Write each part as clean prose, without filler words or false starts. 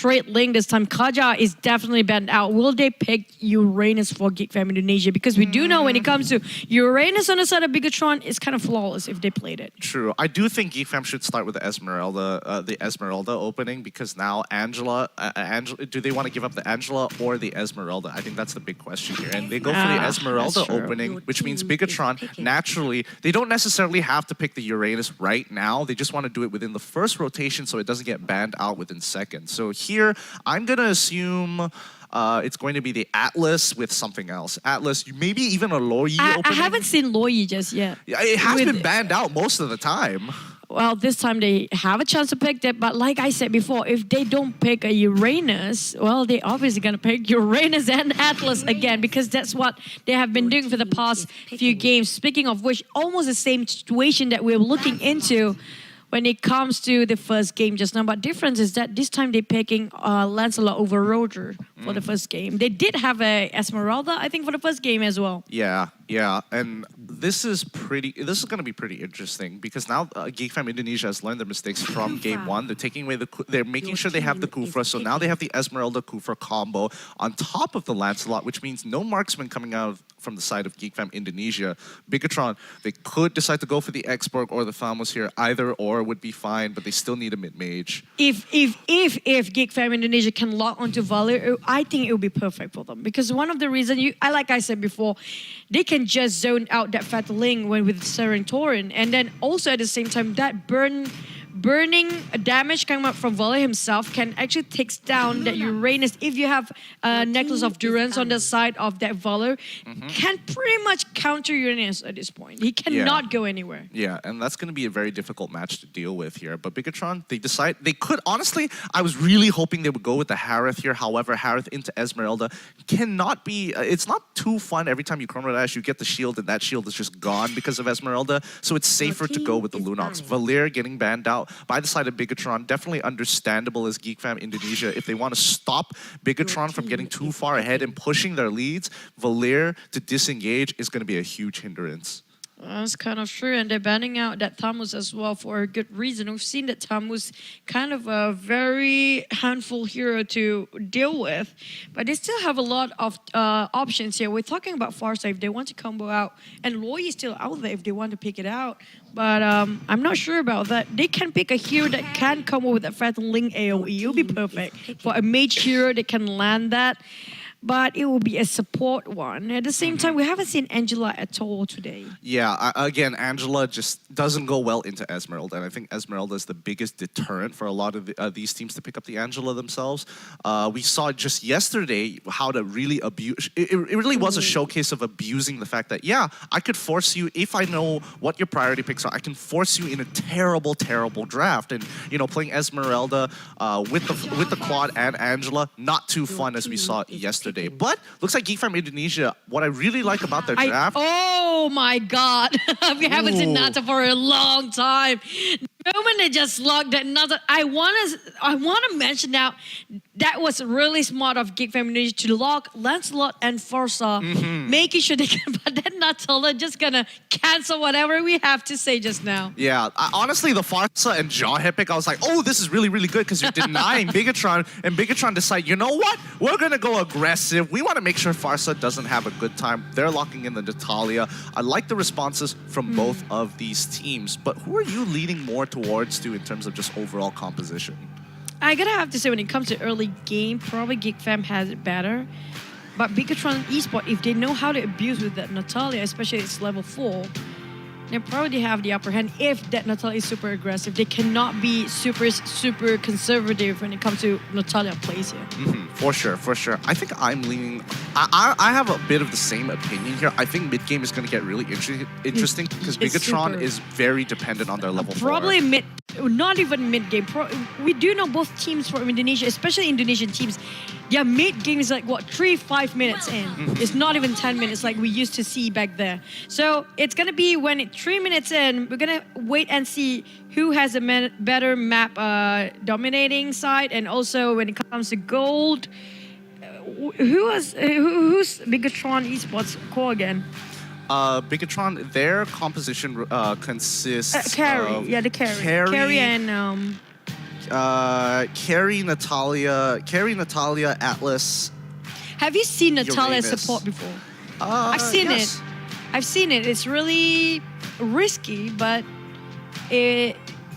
straight link this time. Kaja is definitely banned out. Will they pick Uranus for GEEK FAM Indonesia? Because we do know when it comes to Uranus on the side of BIGETRON, it's kind of flawless if they played it. True. I do think GEEK FAM should start with the Esmeralda opening, because now Angela, do they want to give up the Angela or the Esmeralda? I think that's the big question here. And they go for the Esmeralda opening, which means BIGETRON, naturally, they don't necessarily have to pick the Uranus right now. They just want to do it within the first rotation so it doesn't get banned out within seconds. So here, I'm going to assume it's going to be the Atlas with something else. Atlas, maybe even a Loyi opening. I haven't seen Loyi just yet. Yeah, it has been banned out most of the time. Well, this time they have a chance to pick that, but like I said before, if they don't pick a Uranus, well, they're obviously going to pick Uranus and Atlas again, because that's what they have been doing for the past few games. Speaking of which, almost the same situation that we're looking into when it comes to the first game just now. But difference is that this time they're picking Lancelot over Roger for the first game. They did have a Esmeralda, I think, for the first game as well. Yeah, and this is going to be pretty interesting, because now GEEK FAM Indonesia has learned their mistakes from game one. They're taking away they're making sure they have the Kufra, so now they have the Esmeralda Kufra combo on top of the Lancelot, which means no marksman coming out from the side of GEEK FAM Indonesia. BIGETRON, they could decide to go for the Exborg or the Famos here. Either or would be fine, but they still need a mid-mage. If GEEK FAM Indonesia can lock onto Valir, I think it would be perfect for them, because one of the reasons, like I said before, they can just zone out that Fatal Link with Serentorin, and then also at the same time that burning damage coming up from Valir himself can actually take down that Uranus. If you have a Necklace of Durance on the side of that Valir, can pretty much counter Uranus at this point. He cannot go anywhere. Yeah, and that's going to be a very difficult match to deal with here. But BIGETRON, they could, honestly, I was really hoping they would go with the Harith here. However, Harith into Esmeralda cannot be, it's not too fun. Every time you Chrono Dash, you get the shield, and that shield is just gone because of Esmeralda. So it's safer to go with the Lunox. Valir getting banned out by the side of BIGETRON, definitely understandable as GEEK FAM Indonesia. If they want to stop BIGETRON from getting too far ahead and pushing their leads, Valir to disengage is going to be a huge hindrance. That's kind of true, and they're banning out that Tammuz as well for a good reason. We've seen that Tammuz kind of a very handful hero to deal with, but they still have a lot of options here. We're talking about Farsa if they want to combo out, and Loyi is still out there if they want to pick it out. But I'm not sure about that. They can pick a hero that can combo with that Fatal Link AoE. It'll be perfect for a mage hero that can land that. But it will be a support one. At the same time, we haven't seen Angela at all today. Yeah, again, Angela just doesn't go well into Esmeralda, and I think Esmeralda is the biggest deterrent for a lot of these teams to pick up the Angela themselves. We saw just yesterday how to really abuse. It really was a showcase of abusing the fact that, yeah, I could force you, if I know what your priority picks are, I can force you in a terrible, terrible draft. And, you know, playing Esmeralda with the quad and Angela, not too fun as we saw yesterday. But looks like GEEK FAM Indonesia, what I really like about their draft... Oh my God. We haven't seen Nata for a long time. The moment they just logged that Nata, I want to mention now, that was really smart of GEEK FAM Indonesia to lock Lancelot and Farsa, making sure they can, but then Natalia just gonna cancel whatever we have to say just now. Yeah, honestly, the Farsa and Jaw pick, I was like, oh, this is really, really good, because you're denying BIGETRON, and BIGETRON decide, you know what? We're gonna go aggressive. We want to make sure Farsa doesn't have a good time. They're locking in the Natalia. I like the responses from both of these teams, but who are you leaning more towards in terms of just overall composition? I gotta have to say, when it comes to early game, probably GEEK FAM has it better. But BIGETRON Esports, if they know how to abuse with that Natalia, especially it's level 4, they probably have the upper hand. If that Natalia is super aggressive, they cannot be super conservative when it comes to Natalia plays here. For sure. I think I'm leaning... I have a bit of the same opinion here. I think mid-game is going to get really interesting because BIGETRON is very dependent on their level 4. Probably not even mid-game. We do know both teams from Indonesia, especially Indonesian teams, their mid-game is like, what, 3-5 minutes in. It's not even 10 minutes like we used to see back there. So it's going to be when it's 3 minutes in, we're going to wait and see who has a better map dominating side, and also when it comes to gold, who's BIGETRON Esports core again? BIGETRON, their composition consists carry. of... Yeah, the carry. Carry and... Carrie, Natalia, Atlas. Have you seen Natalia's Uranus. support before? I've seen Yes. it. I've seen it. It's really risky, but if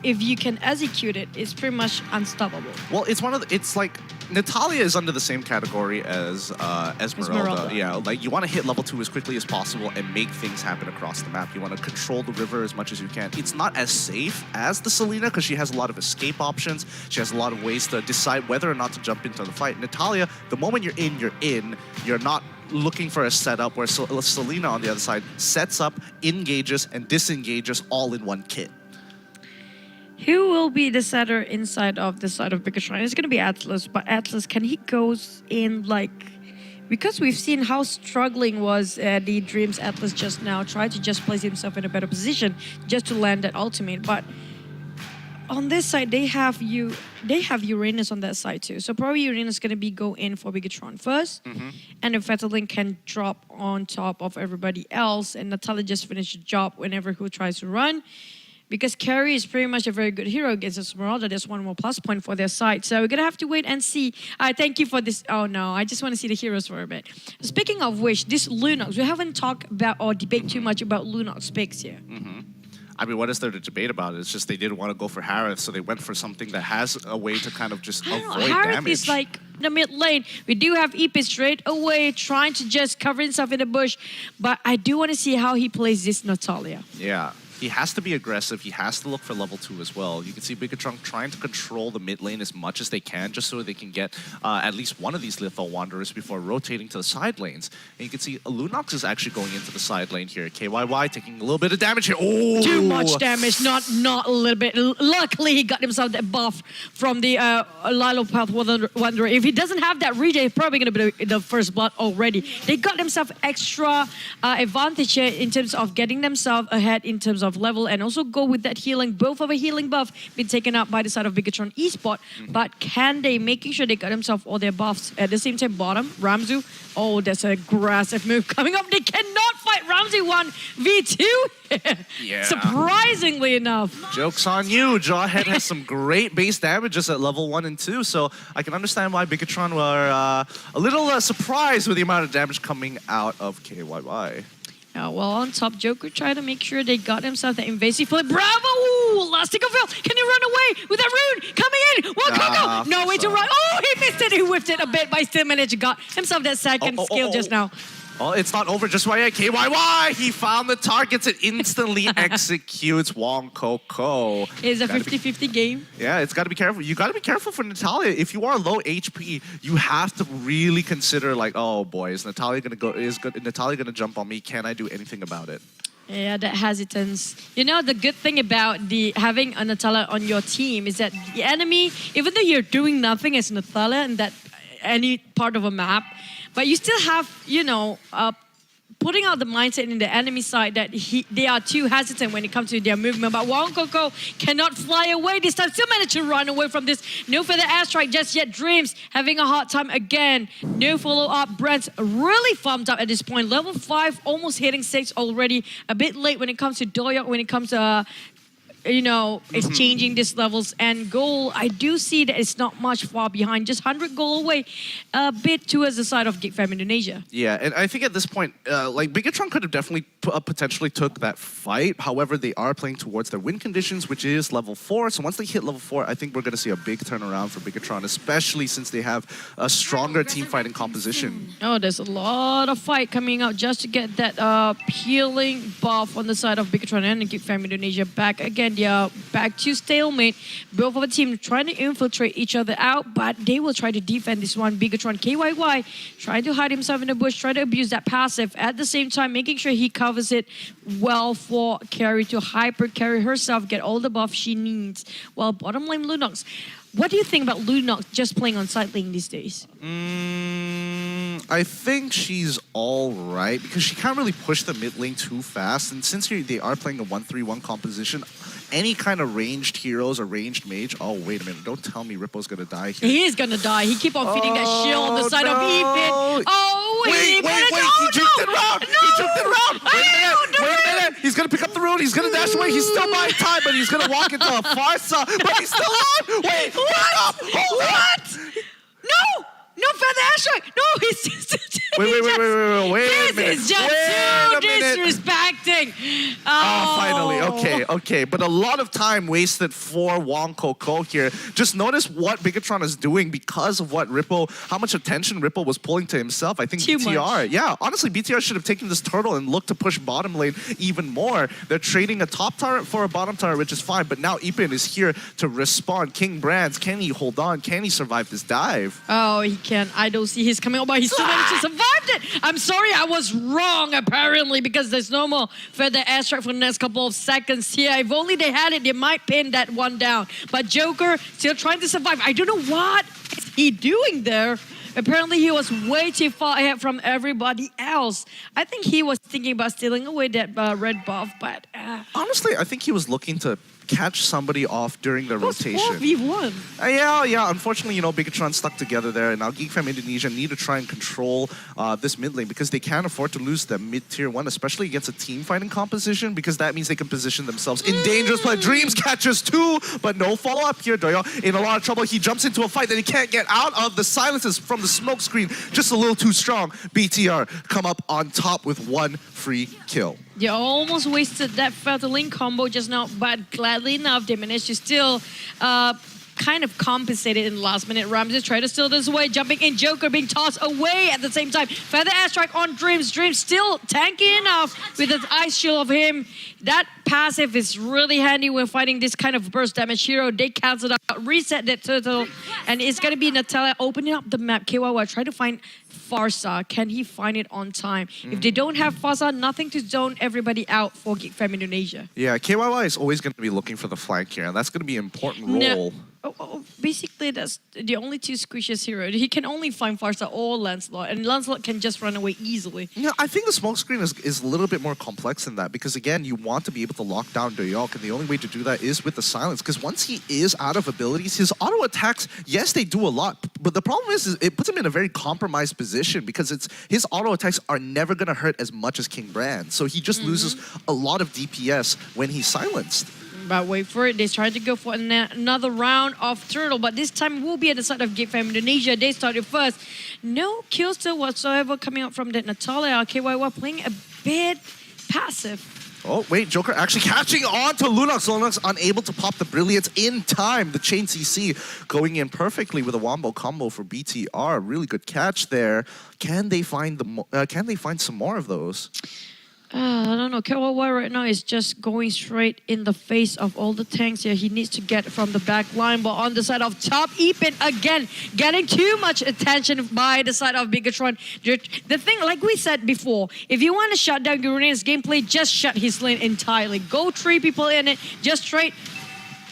you can execute it, it's pretty much unstoppable. Well, it's like Natalia is under the same category as Esmeralda. Yeah, like you want to hit level 2 as quickly as possible and make things happen across the map. You want to control the river as much as you can. It's not as safe as the Selena because she has a lot of escape options. She has a lot of ways to decide whether or not to jump into the fight. Natalia, the moment you're in, you're in. You're not looking for a setup, where Selena on the other side sets up, engages, and disengages all in one kit. Who will be the setter inside of the side of BIGETRON? It's going to be Atlas, but Atlas, can he goes in like... Because we've seen how struggling was the Dreams Atlas just now, tried to just place himself in a better position just to land that ultimate, but on this side, they have Uranus on that side too. So probably Uranus is going to be go in for BIGETRON first, and if Fatalin can drop on top of everybody else, and Natalia just finish the job whenever who tries to run. Because Carrie is pretty much a very good hero against Esmeralda. There's one more plus point for their side. So we're going to have to wait and see. Thank you for this. Oh, no. I just want to see the heroes for a bit. Speaking of which, this Lunox, we haven't talked about or debate too much about Lunox picks here. I mean, what is there to debate about? It's just they didn't want to go for Harith, so they went for something that has a way to kind of just avoid Harith damage. is like the mid lane. We do have Ipe straight away trying to just cover himself in the bush. But I do want to see how he plays this Natalia. Yeah. He has to be aggressive. He has to look for level 2 as well. You can see BIGETRON trying to control the mid lane as much as they can, just so they can get at least one of these lethal wanderers before rotating to the side lanes. And you can see Lunox is actually going into the side lane here. KYY taking a little bit of damage here. Oh, too much damage, not a little bit. Luckily, he got himself that buff from the Lilo Path Wanderer. If he doesn't have that regen, he's probably going to be the first blood already. They got themselves extra advantage here in terms of getting themselves ahead in terms of level, and also go with that healing. Both of a healing buff been taken up by the side of BIGETRON Esport, but can they, making sure they got themselves all their buffs at the same time? Bottom, Ramzu. Oh, that's an aggressive move coming up. They cannot fight Ramsey 1v2. Yeah. Surprisingly enough. Joke's on you. Jawhead has some great base damages at level 1 and 2, so I can understand why BIGETRON were a little surprised with the amount of damage coming out of KYY. Well, on top, Joker tried to make sure they got themselves the invasive flip. Bravo! Ooh, last single fail. Can he run away with that rune? Coming in. Well, go. No way to run. Oh, he missed it. He whiffed it a bit, but he still managed to got himself that second skill just now. Oh, it's not over just yet. KYY, he found the targets and instantly executes Wong Coco. It's a 50-50 game. Yeah, it's got to be careful. You got to be careful for Natalia. If you are low HP, you have to really consider like, oh boy, is Natalia gonna jump on me? Can I do anything about it? Yeah, that hesitance. You know, the good thing about having a Natalia on your team is that the enemy, even though you're doing nothing as Natalia in that any part of a map, but you still have, you know, putting out the mindset in the enemy side that they are too hesitant when it comes to their movement. But Wong Coco cannot fly away this time. Still managed to run away from this. No further airstrike just yet. Dreams having a hard time again. No follow-up. Brent's really farmed up at this point. Level 5, almost hitting 6 already. A bit late when it comes to Doyok, when it comes to... you know, exchanging these levels and goal. I do see that it's not much far behind, just 100 goal away, a bit towards the side of GEEK FAM Indonesia. Yeah, and I think at this point, like BIGETRON could have definitely potentially took that fight. However, they are playing towards their win conditions, which is level 4. So once they hit level 4, I think we're going to see a big turnaround for BIGETRON, especially since they have a stronger team fighting composition. Oh, there's a lot of fight coming out just to get that healing buff on the side of BIGETRON and GEEK FAM Indonesia back again. They are back to stalemate. Both of the teams trying to infiltrate each other out, but they will try to defend this one. BIGETRON KYY trying to hide himself in the bush, trying to abuse that passive. At the same time, making sure he covers it well for Carrie to hyper carry herself, get all the buff she needs. Well, bottom lane Lunox. What do you think about Lunox just playing on side lane these days? I think she's all right because she can't really push the mid lane too fast. And since they are playing a 1-3-1 composition, any kind of ranged heroes or ranged mage... Oh, wait a minute. Don't tell me Rippo's going to die here. He is going to die. He keep on feeding that shield on the side of Evin. Oh, wait. He juked it around. He juked it around. Wait a minute. He's going to pick up the rune. He's going to dash away. He's still buying time, but he's going to walk into a Farsa. But he's still on. Wait, what? Hold what? No, Feather Airstrike. No, Wait a minute. This is just too disrespecting. Finally. Okay. But a lot of time wasted for Wong Coco here. Just notice what Bigetron is doing because of what Ripple, how much attention Ripple was pulling to himself. I think Too BTR, much. yeah, honestly, BTR should have taken this turtle and looked to push bottom lane even more. They're trading a top turret for a bottom turret, which is fine. But now Ipin is here to respond. King Brands, can he hold on? Can he survive this dive? Oh, he can. I don't see his coming out, but he still managed to survive it. I'm sorry, I was wrong apparently because there's no more Feather Airstrike for the next couple of seconds here. If only they had it, they might pin that one down. But Joker still trying to survive. I don't know what is he doing there. Apparently, he was way too far ahead from everybody else. I think he was thinking about stealing away that red buff, but... Honestly, I think he was looking to catch somebody off during the rotation. 4v1. Yeah. Unfortunately, Bigetron stuck together there, and now GEEK FAM Indonesia need to try and control this mid lane because they can't afford to lose the mid-tier 1, especially against a team fighting composition, because that means they can position themselves in dangerous play. Dreams catches 2, but no follow-up here. Doyo in a lot of trouble. He jumps into a fight that he can't get out of. The silences from the smoke screen just a little too strong. BTR come up on top with 1 free kill. You almost wasted that Feather Link combo just now, but gladly enough, they managed to still kind of compensate it in the last minute. Ramses tried to steal this away, jumping in, Joker being tossed away at the same time. Feather Airstrike on Dreams. Dreams still tanky enough with the ice shield of him. That passive is really handy when fighting this kind of burst damage hero. They cancel out, reset that turtle, and it's going to be Natalia opening up the map. KYY try to find Farsa. Can he find it on time? If they don't have Farsa, nothing to zone everybody out for GEEK FAM Indonesia. Yeah, KYY is always going to be looking for the flank here, and that's going to be an important role. Basically, that's the only 2 squishes hero. He can only find Farsa or Lancelot, and Lancelot can just run away easily. Yeah, I think the smoke screen is a little bit more complex than that because, again, you want to be able to lock down Doyok, and the only way to do that is with the silence, because once he is out of abilities, his auto attacks, yes, they do a lot, but the problem is it puts him in a very compromised position because his auto attacks are never going to hurt as much as King Brand, so he just loses a lot of DPS when he's silenced. But wait for it. They're trying to go for another round of turtle, but this time will be at the side of GEEK FAM Indonesia. They started first. No kills still whatsoever coming out from that Natalia. KYY playing a bit passive. Oh, wait, Joker actually catching on to Lunox. Lunox unable to pop the Brilliance in time. The Chain CC going in perfectly with a wombo combo for BTR. Really good catch there. Can they find some more of those? I don't know. KYY right now is just going straight in the face of all the tanks here. He needs to get from the back line, but on the side of top, Ipin again getting too much attention by the side of Bigetron. The thing, like we said before, if you want to shut down Guruna's gameplay, just shut his lane entirely. Go 3 people in it, just straight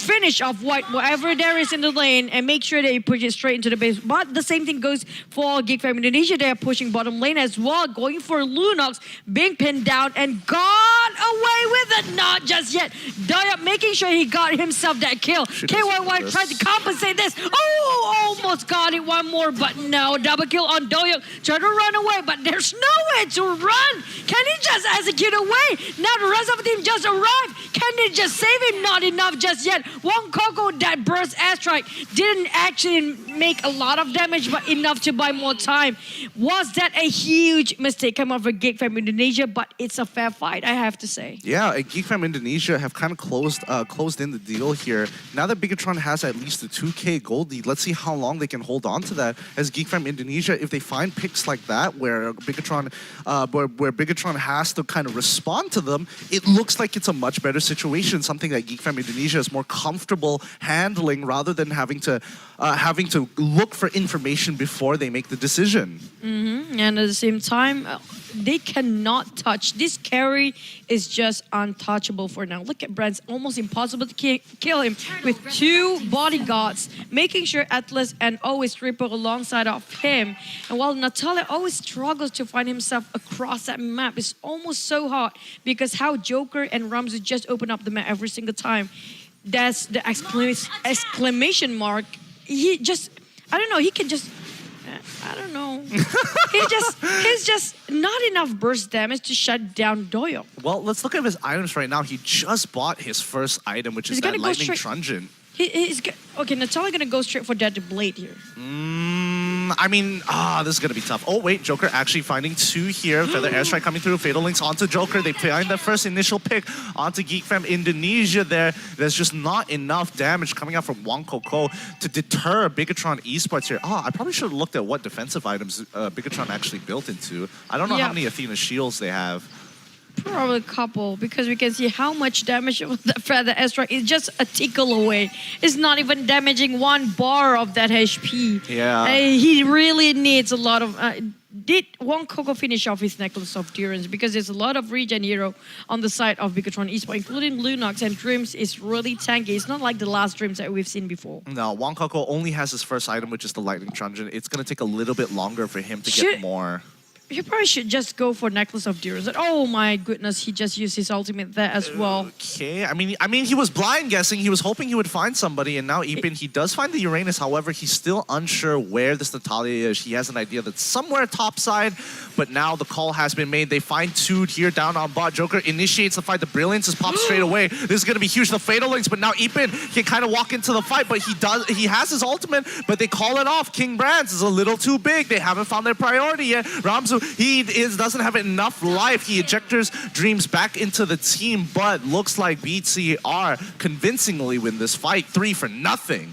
finish off whatever there is in the lane and make sure that you push it straight into the base. But the same thing goes for GEEK FAM Indonesia. They are pushing bottom lane as well, going for Lunox, being pinned down and gone away with it. Not just yet. Doyok making sure he got himself that kill. KYY tried to compensate this. Oh, almost got it one more, but no. Double kill on Doyok. Try to run away, but there's nowhere to run. Can he just execute away? Now the rest of the team just arrived. Can they just save him? Not enough just yet. Wong Coco, that burst airstrike didn't actually make a lot of damage, but enough to buy more time. Was that a huge mistake coming out for GEEK FAM Indonesia? But it's a fair fight, I have to say. Yeah, GEEK FAM Indonesia have kind of closed in the deal here. Now that Bigetron has at least a 2K gold lead, let's see how long they can hold on to that. As GEEK FAM Indonesia, if they find picks like that where Bigetron, where Bigetron has to kind of respond to them, it looks like it's a much better situation. Something that GEEK FAM Indonesia is more comfortable handling rather than having to look for information before they make the decision. And at the same time, they cannot touch. This carry is just untouchable for now. Look at Brand's almost impossible to kill him with 2 bodyguards, making sure Atlas and always Ripple alongside of him. And while Natalia always struggles to find himself across that map, it's almost so hard because how Joker and Ramsey just open up the map every single time. That's the exclamation mark. He just, I don't know, he can just I don't know. He's just not enough burst damage to shut down Doyle. Well, let's look at his items right now. He just bought his first item, which is that Lightning Truncheon. Okay, Natalia gonna go straight for Dead Blade here. I mean, this is gonna be tough. Oh wait, Joker actually finding two here. Feather Airstrike coming through. Fatal Links onto Joker. They find their first initial pick onto GEEK FAM Indonesia there. There's just not enough damage coming out from Wong Koko to deter BIGETRON Esports here. I probably should have looked at what defensive items BIGETRON actually built into. I don't know how many Athena shields they have. Probably a couple, because we can see how much damage that Feather Airstrike is just a tickle away. It's not even damaging 1 bar of that HP. Yeah. He really needs a lot of... did Wong Koko finish off his Necklace of Durance? Because there's a lot of regen hero on the side of BIGETRON Esports, including Lunox, and Dreams is really tanky. It's not like the last Dreams that we've seen before. No, Wong Koko only has his first item, which is the Lightning Truncheon. It's going to take a little bit longer for him to get more. You probably should just go for Necklace of Durance. Oh my goodness, he just used his ultimate there as well. Okay, I mean, he was blind guessing. He was hoping he would find somebody, and now Ipin, he does find the Uranus. However, he's still unsure where this Natalia is. He has an idea that's somewhere topside, but now the call has been made. They find Tude here down on bot. Joker initiates the fight. The Brilliance is popped straight away. This is going to be huge. The Fatal Links, but now Ipin can kind of walk into the fight, but he has his ultimate, but they call it off. King Brands is a little too big. They haven't found their priority yet. Ramzu, doesn't have enough life. He ejectors Dreams back into the team, but looks like BCR convincingly win this fight 3-0.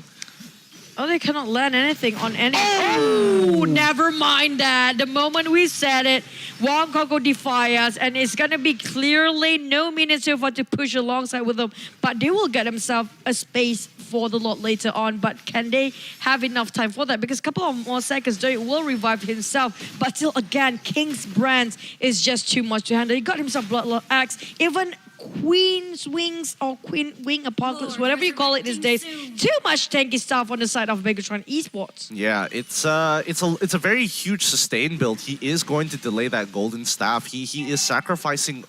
Oh, they cannot land anything on any... Oh, never mind that. The moment we said it, Wong Koko defy us, and it's going to be clearly no minutes so far to push alongside with them. But they will get themselves a space for the lot later on. But can they have enough time for that? Because a couple of more seconds, they will revive himself. But still, again, King's Brands is just too much to handle. He got himself Bloodlord Axe. Even Queen's Wings or Queen Wing Apocalypse, whatever you call it these days. Too much tanky stuff on the side of BIGETRON Esports. Yeah, it's a very huge sustain build. He is going to delay that golden staff. He is sacrificing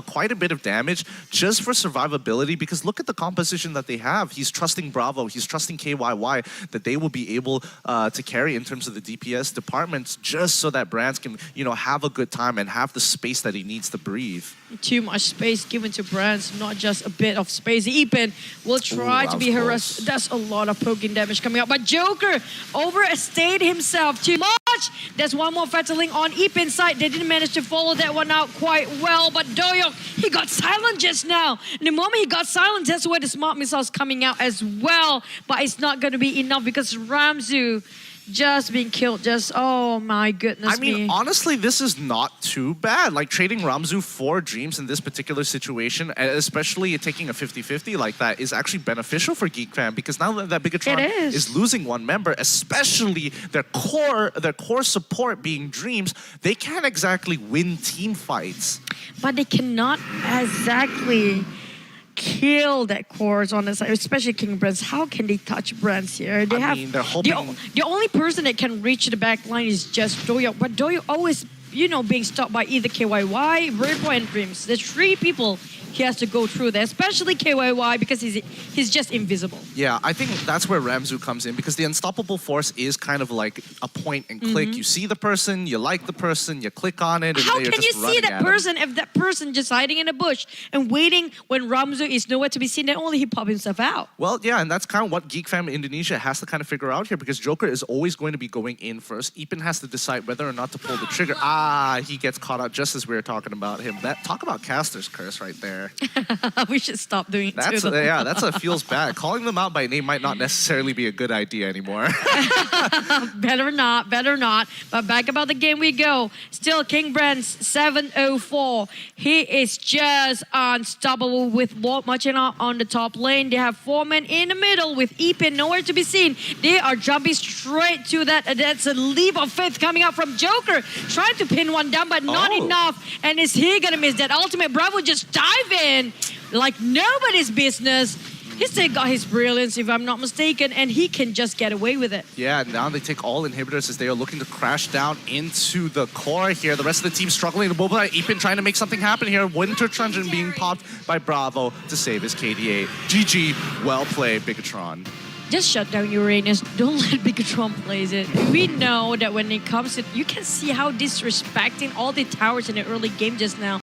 quite a bit of damage just for survivability, because look at the composition that they have. He's trusting Bravo, he's trusting KYY that they will be able to carry in terms of the DPS departments, just so that Brands can, have a good time and have the space that he needs to breathe. Too much space given to Brands, not just a bit of space. Ipin will try to be harassed. That's a lot of poking damage coming out, but Joker overstayed himself too much. There's one more Fatal Link on Ipin's side. They didn't manage to follow that one out quite well, but Doyok, he got silent just now. And the moment he got silent, that's where the smart missile's coming out as well. But it's not going to be enough because Ramzu just being killed. Oh my goodness. I mean, honestly, this is not too bad. Like, trading Ramzu for Dreams in this particular situation, especially taking a 50-50 like that, is actually beneficial for GEEK FAM, because now that BIGETRON is losing one member, especially their core support being Dreams, they can't exactly win team fights. But they cannot exactly kill that course on the side, especially King Brands. How can they touch Brands here? They're hoping... The only person that can reach the back line is just Doyo, but Doyo always, being stopped by either KYY, Ripple, and Dreams. There's 3 people he has to go through there, especially KYY, because he's just invisible. Yeah, I think that's where Ramzu comes in, because the unstoppable force is kind of like a point and click. You see the person, you like the person, you click on it, and how then you're can just you see that person if that person just hiding in a bush and waiting when Ramzu is nowhere to be seen, then only he pop himself out? Well, yeah, and that's kind of what GEEK FAM Indonesia has to kind of figure out here, because Joker is always going to be going in first. Ipin has to decide whether or not to pull the trigger. He gets caught out just as we were talking about him. Talk about caster's curse right there. We should stop doing it. That's what feels bad. Calling them out by name might not necessarily be a good idea anymore. Better not. But back about the game we go. Still King Brands 704. He is just unstoppable with Lord Machina on the top lane. They have 4 men in the middle with Ipin nowhere to be seen. They are jumping straight to that. That's a leap of faith coming out from Joker. Trying to pin one down, but not enough. And is he going to miss that ultimate? Bravo just dive in like nobody's business. He still got his brilliance, if I'm not mistaken, and he can just get away with it. Yeah, now they take all inhibitors as they are looking to crash down into the core here. The rest of the team struggling to mobilize. Ipin trying to make something happen here. Winter Truncheon being popped by Bravo to save his KDA. GG, well played, BIGETRON. just shut down Uranus. Don't let Bigetron plays it. We know that when it comes to, you can see how disrespecting all the towers in the early game just now.